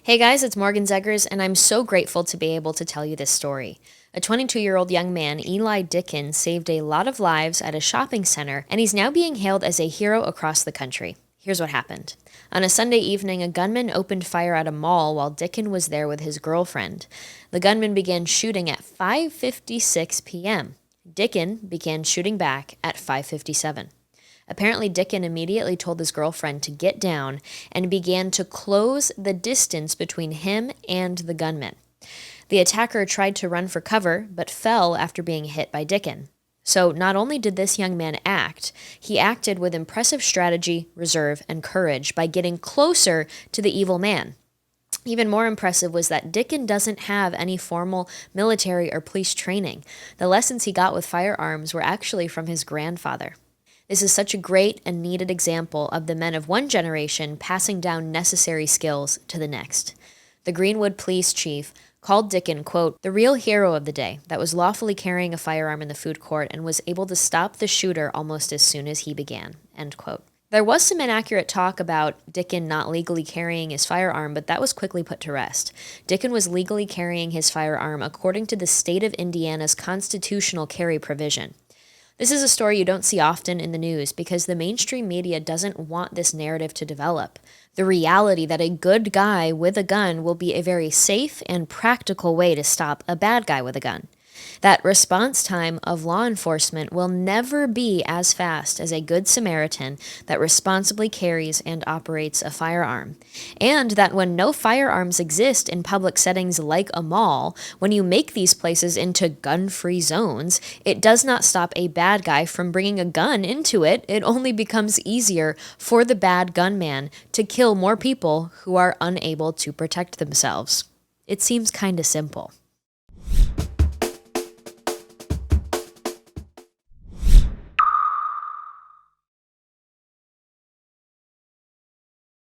Hey guys, it's Morgan Zegers, and I'm so grateful to be able to tell you this story. A 22-year-old young man, Eli Dicken, saved a lot of lives at a shopping center, and he's now being hailed as a hero across the country. Here's what happened. On a Sunday evening, a gunman opened fire at a mall while Dicken was there with his girlfriend. The gunman began shooting at 5:56 p.m. Dicken began shooting back at 5:57. Apparently, Dicken immediately told his girlfriend to get down and began to close the distance between him and the gunman. The attacker tried to run for cover, but fell after being hit by Dicken. So not only did this young man act, he acted with impressive strategy, reserve, and courage by getting closer to the evil man. Even more impressive was that Dicken doesn't have any formal military or police training. The lessons he got with firearms were actually from his grandfather. This is such a great and needed example of the men of one generation passing down necessary skills to the next. The Greenwood police chief called Dicken, quote, the real hero of the day that was lawfully carrying a firearm in the food court and was able to stop the shooter almost as soon as he began, end quote. There was some inaccurate talk about Dicken not legally carrying his firearm, but that was quickly put to rest. Dicken was legally carrying his firearm according to the state of Indiana's constitutional carry provision. This is a story you don't see often in the news because the mainstream media doesn't want this narrative to develop. The reality that a good guy with a gun will be a very safe and practical way to stop a bad guy with a gun. That response time of law enforcement will never be as fast as a good Samaritan that responsibly carries and operates a firearm. And that when no firearms exist in public settings like a mall, when you make these places into gun-free zones, it does not stop a bad guy from bringing a gun into it. It only becomes easier for the bad gunman to kill more people who are unable to protect themselves. It seems kinda simple.